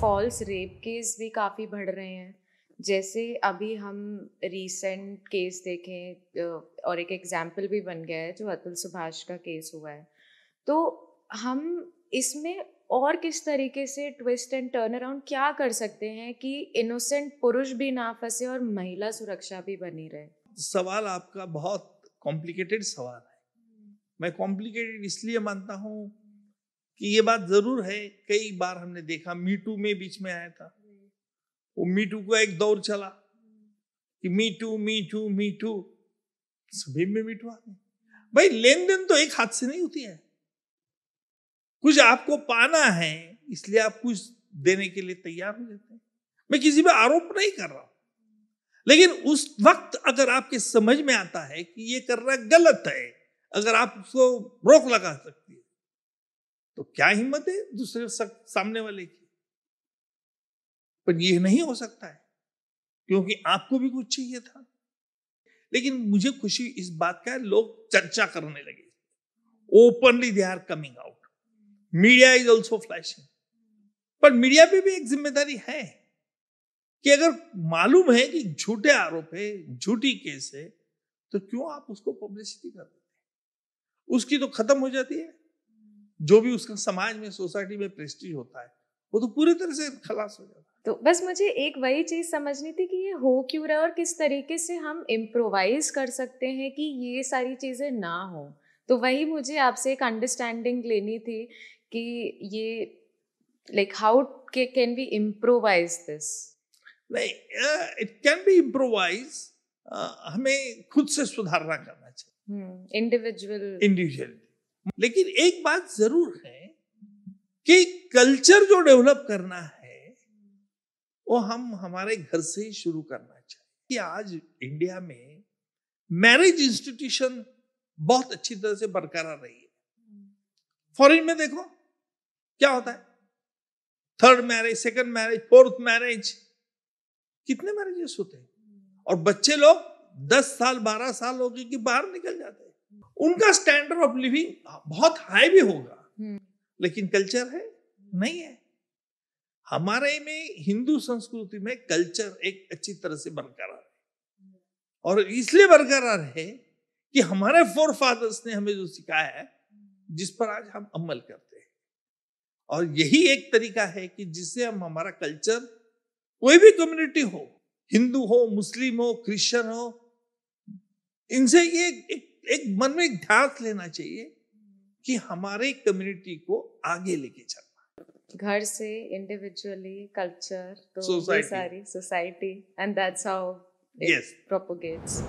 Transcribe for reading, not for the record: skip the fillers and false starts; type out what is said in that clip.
False rape case भी काफ़ी बढ़ रहे हैं। जैसे अभी हम रीसेंट केस देखें और एक एग्जाम्पल भी बन गया है जो अतुल सुभाष का केस हुआ है। तो हम इसमें और किस तरीके से ट्विस्ट एंड टर्न अराउंड क्या कर सकते हैं कि इनोसेंट पुरुष भी ना फंसे और महिला सुरक्षा भी बनी रहे? सवाल आपका बहुत कॉम्प्लिकेटेड सवाल है। मैं कॉम्प्लिकेटेड इसलिए मानता हूँ कि ये बात जरूर है, कई बार हमने देखा, मी टू में बीच में आया था, वो मी टू का एक दौर चला कि me too me too me too, सभी में मी टू आ गए। भाई लेन देन तो एक हाथ से नहीं होती है। कुछ आपको पाना है इसलिए आप कुछ देने के लिए तैयार हो जाते हैं। मैं किसी पे आरोप नहीं कर रहा हूं, लेकिन उस वक्त अगर आपके समझ में आता है कि ये करना गलत है, अगर आप उसको रोक लगा सकती है, तो क्या हिम्मत है दूसरे सामने वाले की। पर ये नहीं हो सकता है क्योंकि आपको भी कुछ चाहिए था। लेकिन मुझे खुशी इस बात का है, लोग चर्चा करने लगे, openly they are coming out, media is also flashing. पर मीडिया पे भी एक जिम्मेदारी है कि अगर मालूम है कि झूठे आरोप है, झूठी केस है, तो क्यों आप उसको पब्लिसिटी कर देते हैं? उसकी तो खत्म हो जाती है। जो भी उसका समाज में, सोसाइटी में प्रेस्टीज होता है, वो तो पूरी तरह से खलास हो जाता है। तो बस मुझे एक वही चीज समझनी थी कि ये हो क्यों रहा है और किस तरीके से हम इम्प्रोवाइज कर सकते हैं कि ये सारी चीजें ना हो। तो वही मुझे आपसे एक अंडरस्टैंडिंग लेनी थी कि ये like how can we improvise this. नहीं, इट कैन बी इम्प्रोवाइज। हमें खुद से सुधारना करना चाहिए, इंडिविजुअल। लेकिन एक बात जरूर है कि कल्चर जो डेवलप करना है वो हम हमारे घर से ही शुरू करना चाहिए। कि आज इंडिया में मैरिज इंस्टीट्यूशन बहुत अच्छी तरह से बरकरार रही है। फॉरेन में देखो क्या होता है, third marriage, second marriage, fourth marriage, कितने मैरिजेस होते हैं, और बच्चे लोग 10 साल 12 साल हो गए कि बाहर निकल जाते हैं। उनका स्टैंडर्ड ऑफ लिविंग बहुत हाई भी होगा, लेकिन कल्चर है नहीं है। हमारे में हिंदू संस्कृति में कल्चर एक अच्छी तरह से बरकरार है, और इसलिए बरकरार है कि हमारे फोर फादर्स ने हमें जो सिखाया है, जिस पर आज हम अमल करते हैं। और यही एक तरीका है कि जिससे हम हमारा कल्चर, कोई भी कम्युनिटी हो, हिंदू हो, मुस्लिम हो, क्रिश्चियन हो, इनसे ये एक मन में ध्यान लेना चाहिए कि हमारे कम्युनिटी को आगे लेके चलना। घर से, इंडिविजुअली, कल्चर, तो ये सोसाइटी, सारी society, and that's how it propagates.